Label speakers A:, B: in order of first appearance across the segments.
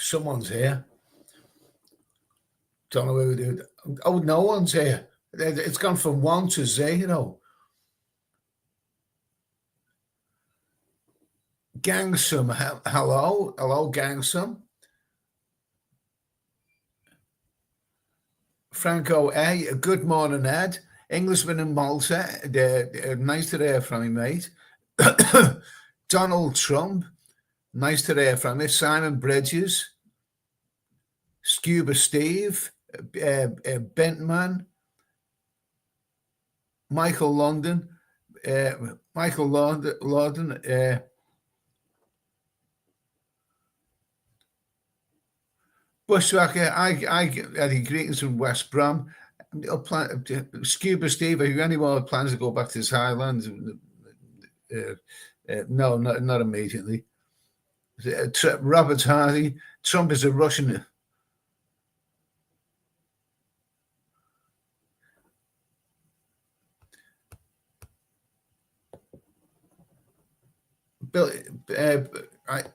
A: Someone's here. Don't know who we do. Oh, no one's here. It's gone from 1 to 0. Gangsome, hello, Gangsome. Franco A, good morning, Ed. Englishman in Malta, nice to hear from you, mate. Donald Trump, nice to hear from you. Simon Bridges, Scuba Steve, Bentman, Michael London, Bushwhacker, Eddie, greetings from West Brom. Scuba Steve, have you any more plans to go back to Thailand? No, not immediately. Robert Hardy, Trump is a Russian. Bill,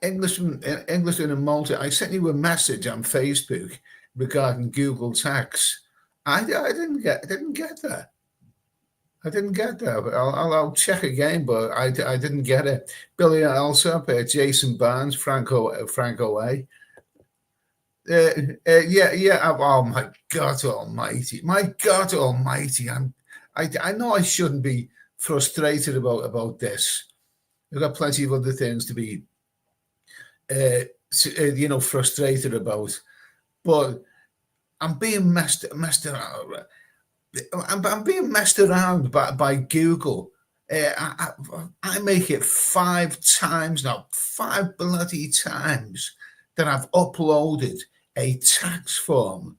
A: Englishman in Malta, I sent you a message on Facebook regarding Google Tax. I didn't get that. I didn't get that. I'll check again, but I didn't get it. Billy Alsop, Jason Barnes, Franco A. Yeah. Oh my God Almighty! I know I shouldn't be frustrated about this. I've got plenty of other things to be, frustrated about, but I'm being messed around. I'm being messed around by Google. I make it 5 times now, 5 bloody times that I've uploaded a tax form,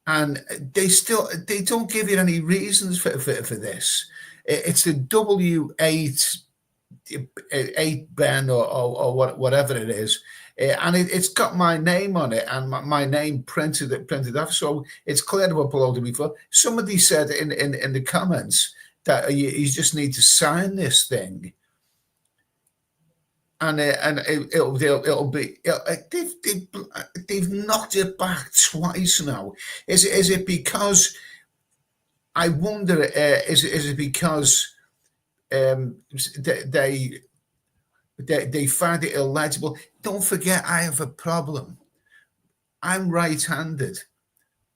A: and they don't give you any reasons for this. It's the W8 Ben or whatever it is, and it's got my name on it and my name printed off, so it's clear to upload before. Somebody said in the comments that you just need to sign this thing, and it'll be. They've knocked it back twice now. Is it because? I wonder. Is it because? They find it illegible. Don't forget, I have a problem. I'm right-handed,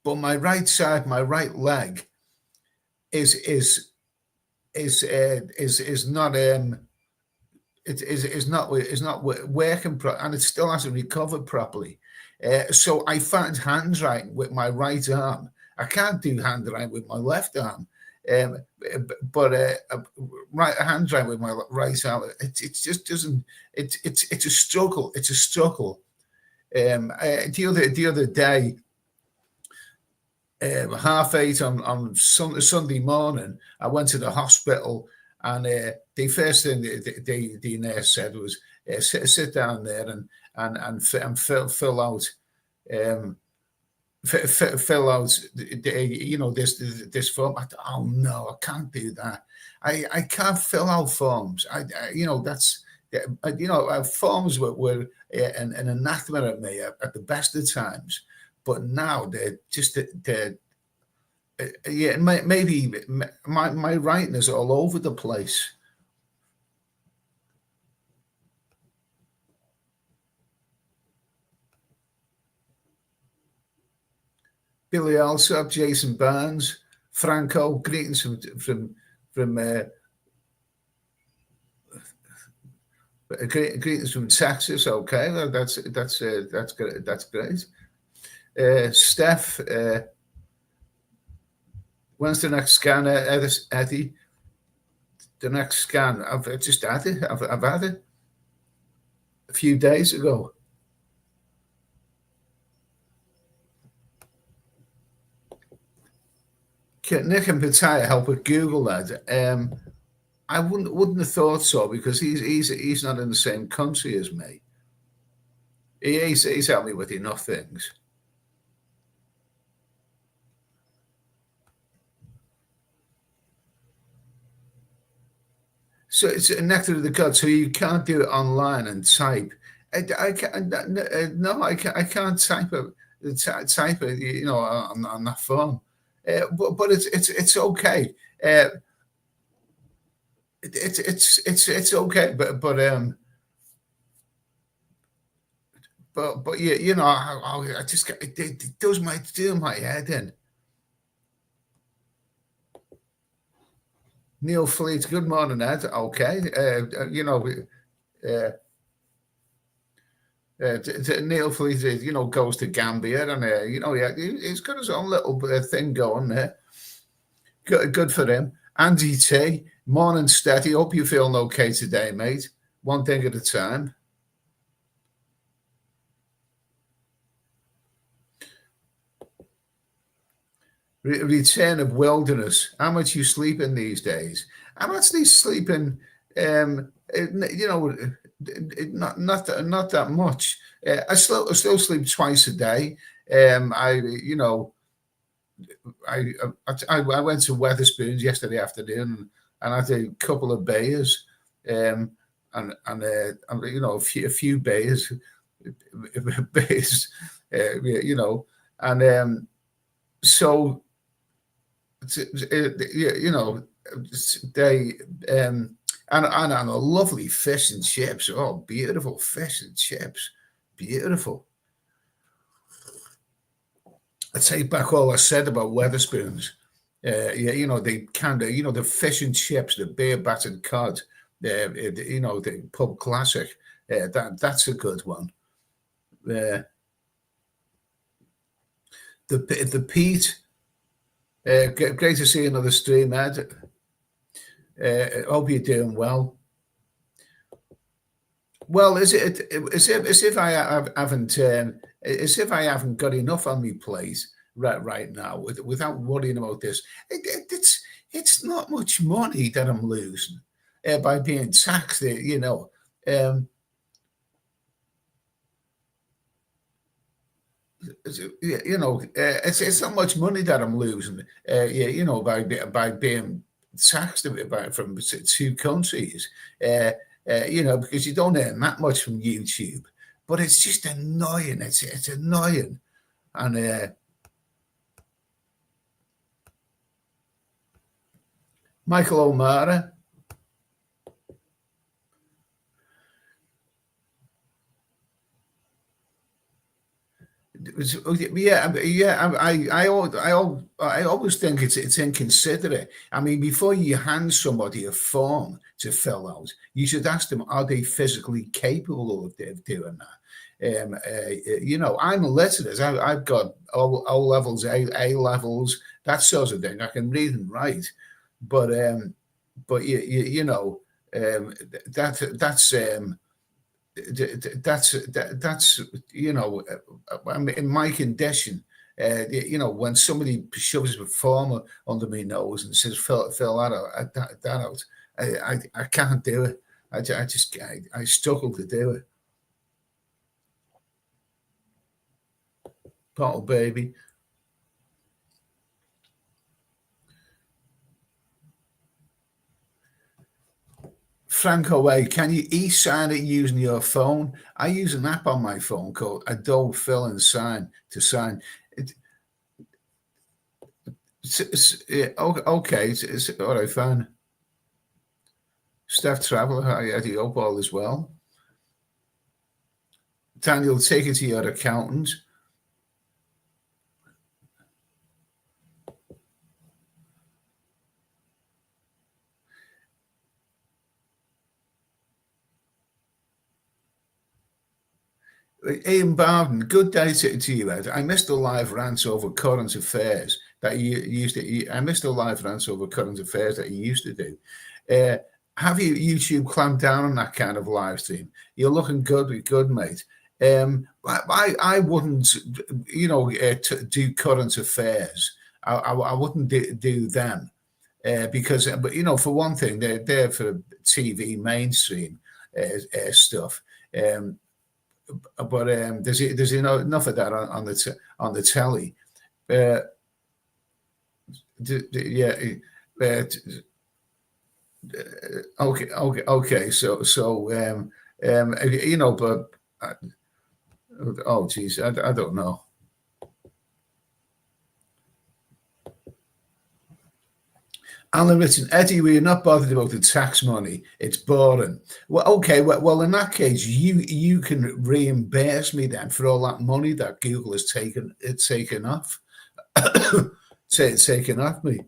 A: but my right side, my right leg, is not working, and it still hasn't recovered properly. So I find handwriting with my right arm. I can't do handwriting with my left arm. But right handwriting with my right arm, it just doesn't. It's a struggle. It's a struggle. The other day, 8:30 on Sunday morning, I went to the hospital, and the first thing the nurse said was, "Sit down there and fill out." Fill out this form. I thought, oh no, I can't do that. I can't fill out forms. Forms were an anathema at me at the best of times, but now maybe my writing is all over the place. Billy Alsop, Jason Barnes, Franco, greetings from greetings from Texas. Okay, that's great. That's great. Steph, when's the next scan, Eddie? The next scan, I've just had it. I've had it a few days ago. Can Nick and Pattaya help with Google that? I wouldn't have thought so, because he's not in the same country as me. He's helped me with enough things. So it's a nectar of the gods. So you can't do it online and type. I can't, no, I can't type it, on that phone. But it's okay. It's okay. But yeah, I just it does my head in. Neil Fleet, good morning, Ed. Okay, Neil Fleet, goes to Gambia, and yeah, he's got his own little thing going there. Good for him. Andy T, morning steady. Hope you're feeling okay today, mate. One thing at a time. Return of wilderness. How much you sleeping these days? I'm actually sleeping. Not that much. I still sleep twice a day. I went to Weatherspoons yesterday afternoon and I had a couple of beers, and a few beers, beers, and so they and a lovely fish and chips. Oh, beautiful fish and chips, beautiful. I take back all I said about Weatherspoons. The fish and chips, the beer battered cod, the pub classic. That's a good one. The Pete. Great to see another stream, Ed. Hope you're doing well. Well, as if I haven't got enough on my plate right now without worrying about this. It's not much money that I'm losing by being taxed. It's not much money that I'm losing. By being taxed from two countries. Because you don't earn that much from YouTube. But it's just annoying. It's annoying. And Michael O'Mara. I always think it's inconsiderate. I mean, before you hand somebody a form to fill out, you should ask them, are they physically capable of doing that? I'm illiterate. I've got O levels, A levels, that sort of thing. I can read and write, but that's in my condition. When somebody shoves a form under my nose and says fill that out, I can't do it. I struggle to do it. Bottle baby. Franco Way, can you e-sign it using your phone? I use an app on my phone called Adobe Fill and Sign to sign. Okay, it's all right, fine. Steph Traveller, I hope all is well. Daniel, take it to your accountant. Ian Barden, good day to you, Ed. I missed the live rants over current affairs that you used to. I missed the live rants over current affairs that you used to do. Have you YouTube clamped down on that kind of live stream? You're looking good, mate. I wouldn't, do current affairs. I wouldn't do them because, for one thing, they're for TV mainstream stuff. But there's enough of that on the telly. Okay. So but Oh, geez, I don't know. Alan Richardson, Eddie, were you not bothered about the tax money? It's boring. Well, okay. Well, in that case, you can reimburse me then for all that money that Google has taken off, taken off me.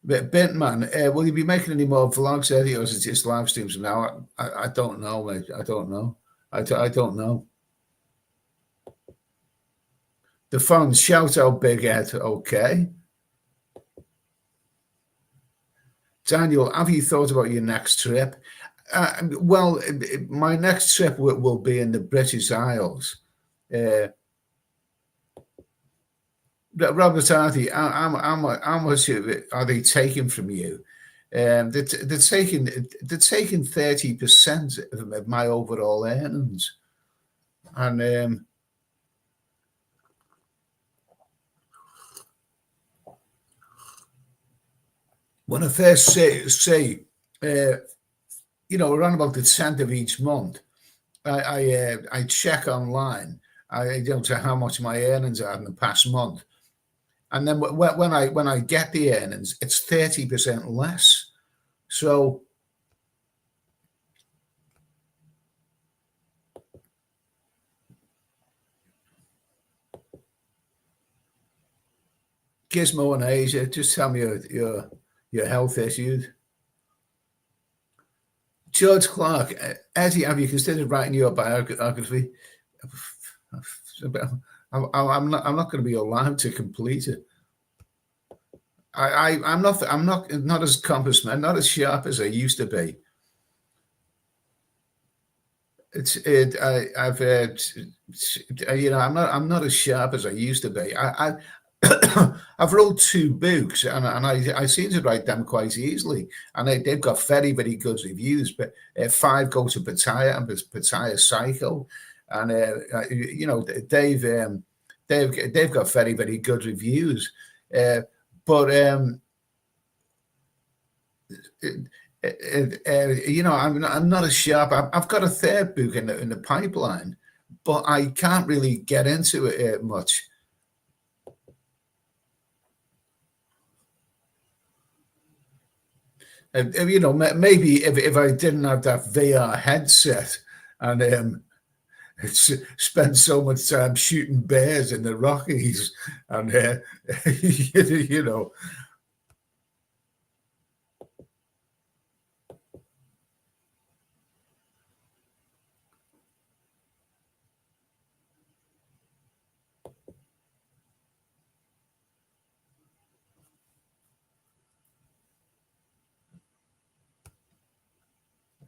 A: But Bentman, will you be making any more vlogs, Eddie, or is it just live streams now? I don't know, mate. I don't know. I don't know. The phone, shout out, Big Ed. Okay. Daniel, have you thought about your next trip? Well, my next trip will be in the British Isles. Robert Hardy, how much are they taking from you? They're taking 30% of my overall earnings, and when I first say around about the 10th of each month, I check online. I don't know how much my earnings are in the past month, and then when I get the earnings, it's 30% less. So Gizmo in Asia, just tell me your health issues. George Clark, Eddie, have you considered writing your biography? I'm not going to be allowed to complete it. I'm not as compass man, not as sharp as I used to be. I'm not as sharp as I used to be. I've wrote 2 books, and I seem to write them quite easily, and they've got very, very good reviews. But 5 go to Pattaya and Pattaya Psycho, and they've got very, very good reviews. But I'm not as sharp. I've got a 3rd book in the pipeline, but I can't really get into it much. Maybe if I didn't have that VR headset and spend so much time shooting bears in the Rockies, and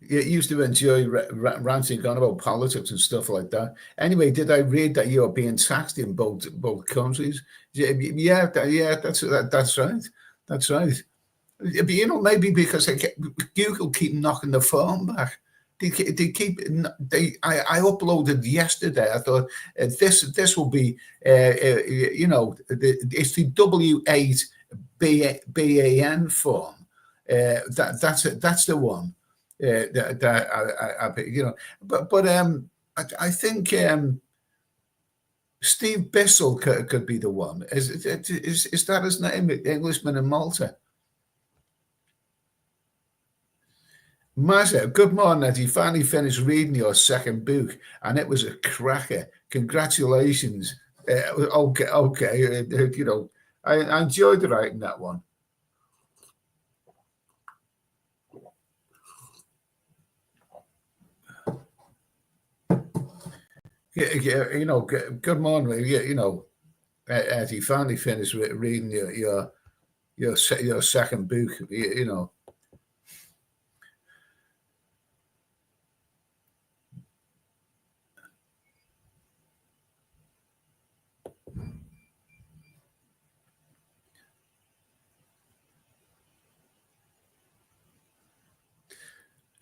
A: you used to enjoy ranting on about politics and stuff like that. Anyway, did I read that you're being taxed in both countries? Yeah, that's right. That's right. But, maybe because Google keep knocking the phone back. I uploaded yesterday. I thought this will be, it's the W8 BAN form. That's the one. I think Steve Bissell could be the one. Is that his name? Englishman in Malta. Mazza, good morning, Ed. You finally finished reading your 2nd book, and it was a cracker. Congratulations. Okay. I enjoyed writing that one. Good morning. As you finally finished reading your 2nd book,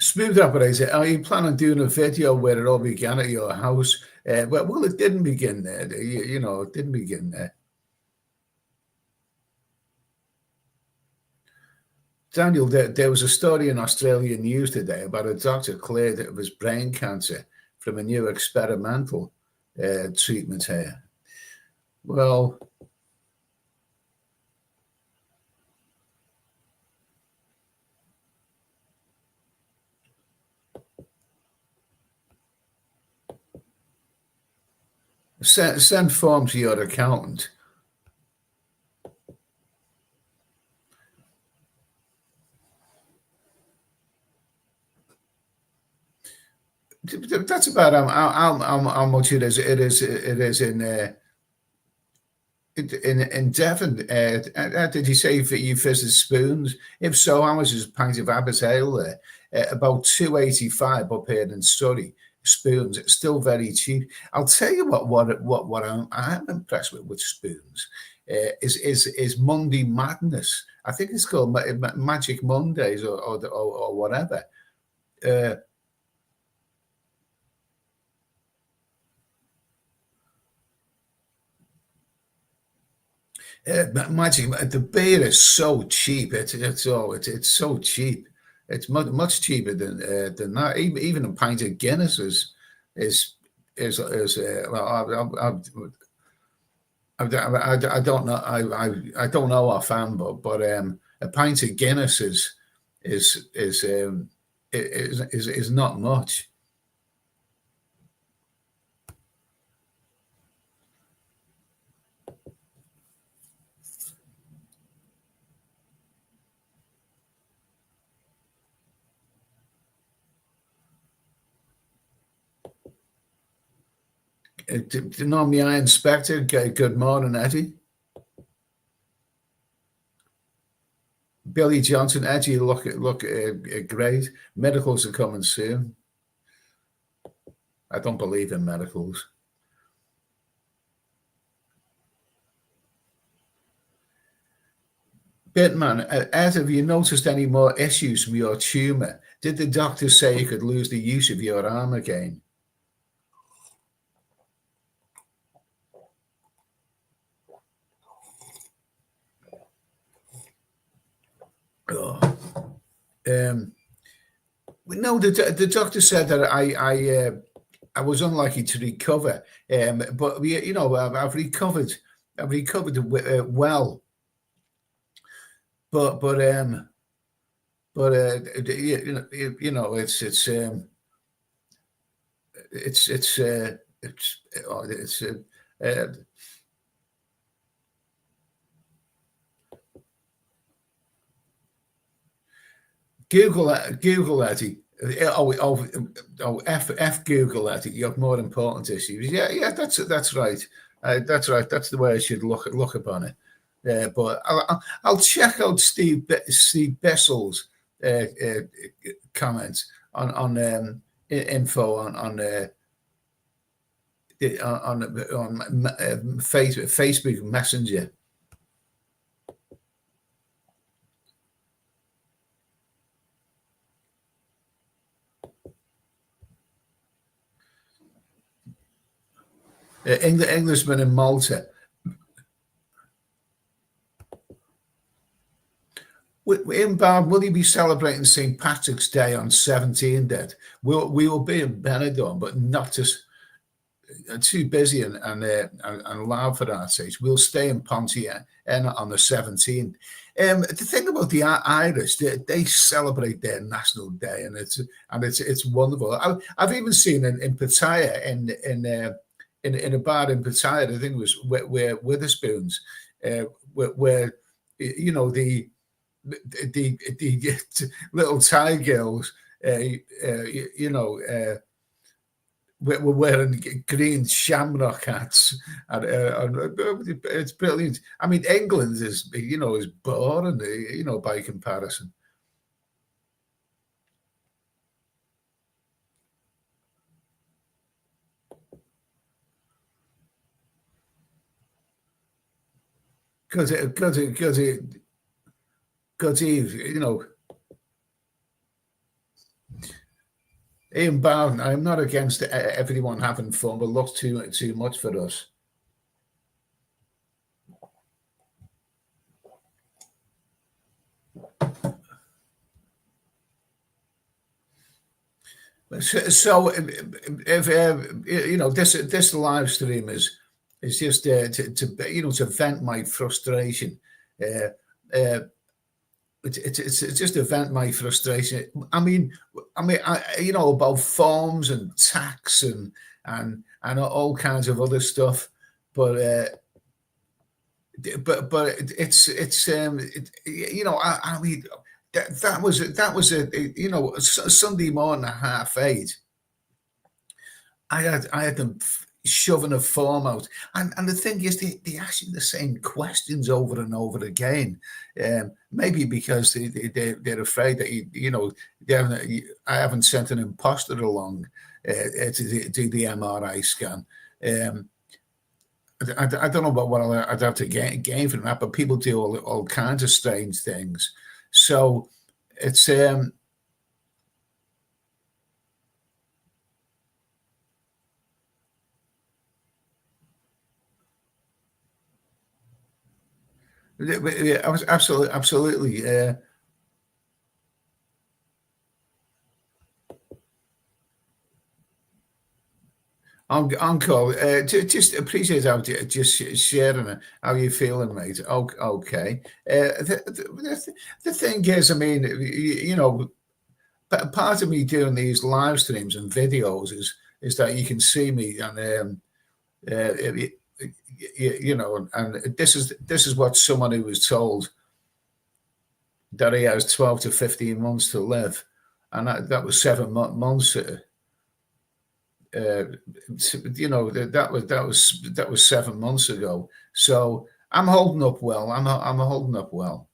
A: Smooth operator, are you planning on doing a video where it all began at your house? Well, it didn't begin there. It didn't begin there. Daniel, there was a story in Australian news today about a doctor cleared of his brain cancer from a new experimental treatment here. Well, send form to your accountant. That's about how much it is. It is in Devon. Did you say that you visited Spoons? If so, how much is a pint of Abbott Ale there? About £2.85 up here in Surrey. Spoons. It's still very cheap. I'll tell you what I'm impressed with Spoons is Monday Madness. I think it's called Magic Mondays or whatever. Magic, the beer is so cheap. It's so cheap. It's much cheaper than that. Even a pint of Guinness is well. I don't know. I don't know offhand, but a pint of Guinness is not much. Normally, I inspector. Good morning, Eddie. Billy Johnson, Eddie, look great. Medicals are coming soon. I don't believe in medicals. Bitman, Ed, have you noticed any more issues with your tumor? Did the doctor say you could lose the use of your arm again? Oh. No, the doctor said that I was unlikely to recover, but I've recovered. I've recovered well, but it's Google Eddie. F Google Eddie. You have more important issues. Yeah, that's right. That's right. That's the way I should look upon it. But I'll check out Steve Bessel's comments on info on Facebook Messenger. Englishman in Malta. Inbound, will you be celebrating St. Patrick's Day on 17th? That we will be in Benidorm, but not just too busy and loud for that stage. We'll stay in Pattaya on the 17th. The thing about the Irish, they celebrate their national day, and it's wonderful. I've even seen in Pattaya in a bar in Pattaya, I think it was where Witherspoons, where the little Thai girls, we're wearing green shamrock hats, and it's brilliant. I mean, England is boring, by comparison. Because Ian Bowden, I'm not against everyone having fun, but looks too much for us. So if this live stream is just to vent my frustration. Uh, uh, it's just to vent my frustration. About forms and tax and all kinds of other stuff, but I mean that was a Sunday morning at 8:30. I had them shoving a form out, and the thing is, they ask you the same questions over and over again. Maybe because they're afraid that I haven't sent an imposter along to do the MRI scan. I don't know about what I'd have to gain from that, but people do all kinds of strange things. So it's I was absolutely. Uncle, just appreciate how just sharing how you feeling, mate. Okay. The thing is, I mean, part of me doing these live streams and videos is that you can see me, and and this is what someone who was told that he has 12 to 15 months to live, and that was 7 months. That was 7 months ago. So I'm holding up well. I'm holding up well.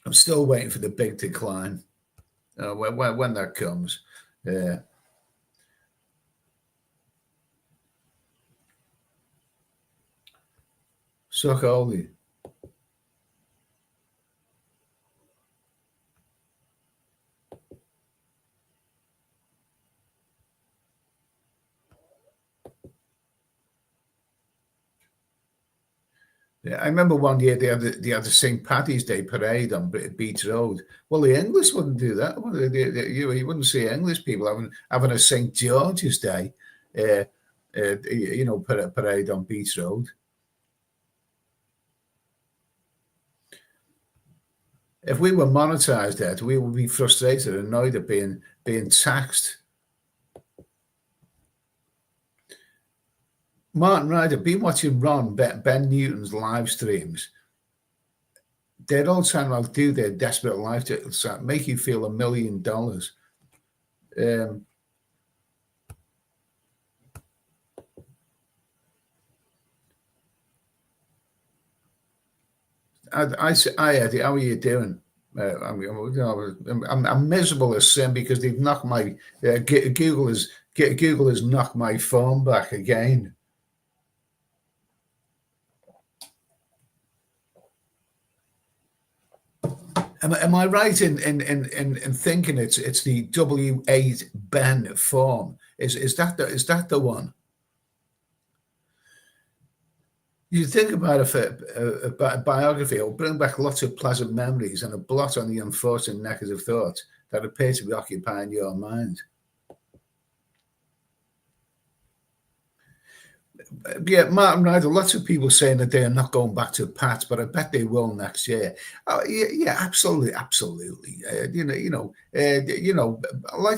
A: I'm still waiting for the big decline. When that comes. Suck only. Yeah, I remember one year they had the St. Paddy's Day parade on Beach Road. Well, the English wouldn't do that. Well, you wouldn't see English people having a St. George's Day, parade on Beach Road. If we were monetized that, we would be frustrated and annoyed at being taxed. Martin Ryder, been watching Ben Newton's live streams. They're all trying to do their desperate life to make you feel $1 million. Hi Eddie, how are you doing? I'm miserable as sin because they've knocked my Google has knocked my phone back again. Am I right in thinking it's the W8 Ben form? Is that the one? You think about a biography, it'll bring back lots of pleasant memories and a blot on the unfortunate negative thoughts that appear to be occupying your mind. Yeah, Martin Ryder, lots of people saying that they are not going back to Pat, but I bet they will next year. Oh, yeah, absolutely. Like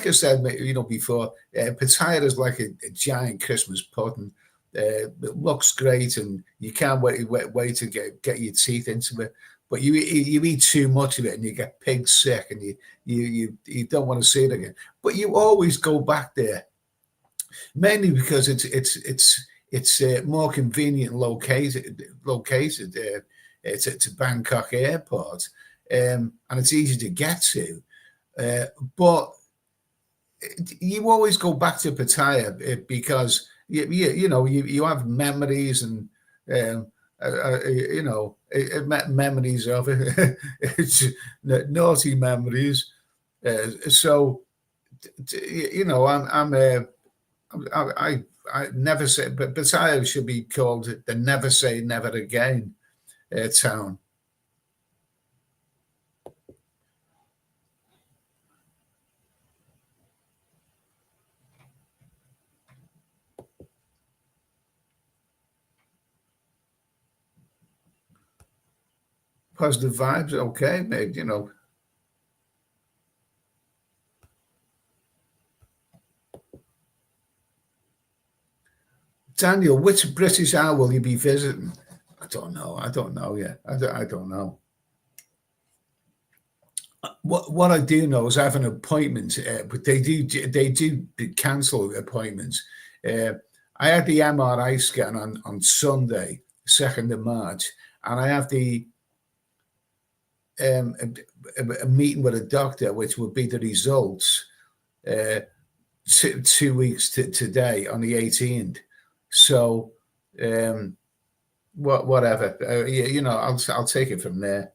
A: I said, before, Pattaya is like a giant Christmas pudding. It looks great, and you can't wait to get your teeth into it. But you eat too much of it, and you get pig sick, and you don't want to see it again. But you always go back there, mainly because it's more convenient located to Bangkok Airport, and it's easy to get to. But you always go back to Pattaya because you have memories and memories of it. It's naughty memories. So I never say, but Pattaya should be called the Never Say Never Again town. Positive vibes. Okay, maybe, you know. Daniel, which British Isle will you be visiting? I don't know. I don't know yet. I don't know. What I do know is I have an appointment, but they do cancel appointments. Uh, I had the MRI scan on Sunday, 2nd of March, and I have the a meeting with a doctor, which will be the results uh, 2 weeks today on the 18th. So, um, whatever, you know, I'll take it from there.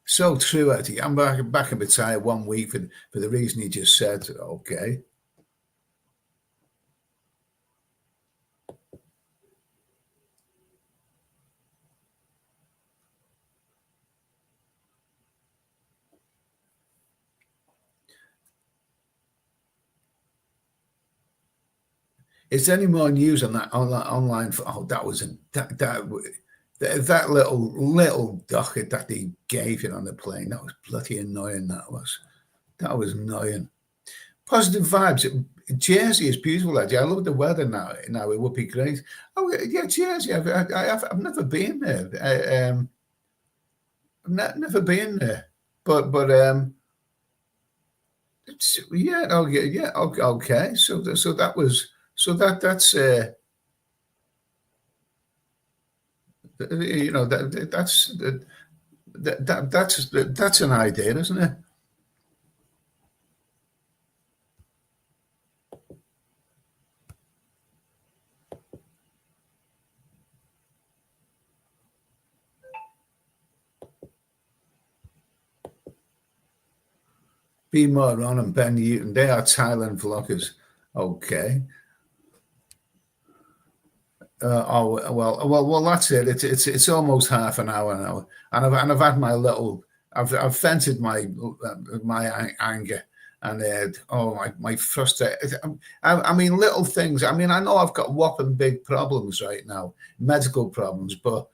A: So true, Eddie. I'm back in Pattaya 1 week for the reason you just said. Okay. Is there any more news on that online? Oh, that was that little docket that they gave you on the plane. That was bloody annoying. That was annoying. Positive vibes. Jersey is beautiful, Eddie. I love the weather now. Now it would be great. Oh yeah, Jersey. I've never been there. I've never been there, but yeah. Oh yeah, yeah. Okay, okay. So that was that's you know that's an idea, isn't it? B. Moran and Ben Newton, they are Thailand vloggers. Okay. Well. That's it. It's almost half an hour now, and I've had my little. I've vented my anger and oh my frustration. I mean little things. I mean I know I've got whopping big problems right now, medical problems, but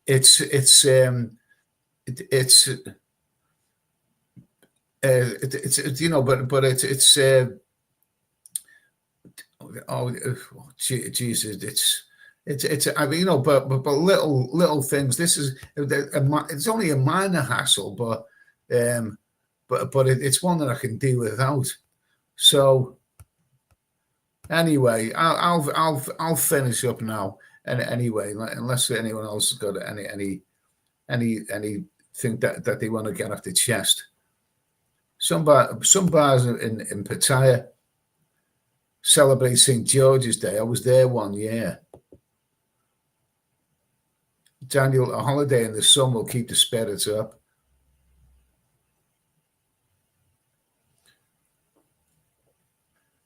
A: it's it's you know, but it's oh Jesus, it's I mean, you know, but little things. This is it's only a minor hassle, but it's one that I can deal without. So anyway, I'll finish up now. And anyway, unless anyone else has got anything that they want to get off the chest. Some bars in Pattaya celebrate St. George's Day. I was there one year. Daniel, a holiday in the sun will keep the spirits up.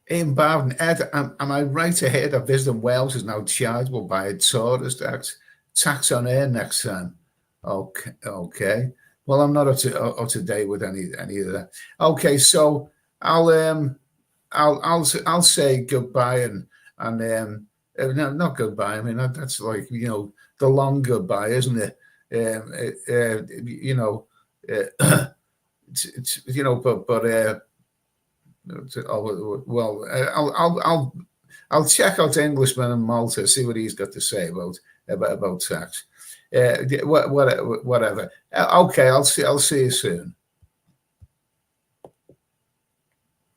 A: In Bowden, Ed, am I right to hear that visiting Wales is now chargeable by a tourist tax on air next time? Okay, okay. Well, I'm not up to date with any of that. Okay, so I'll say goodbye and no, not goodbye. I mean that's like the long goodbye, isn't it? You know, it's but well, I'll check out Englishman in Malta, see what he's got to say about tax. Whatever. Okay, I'll see you soon.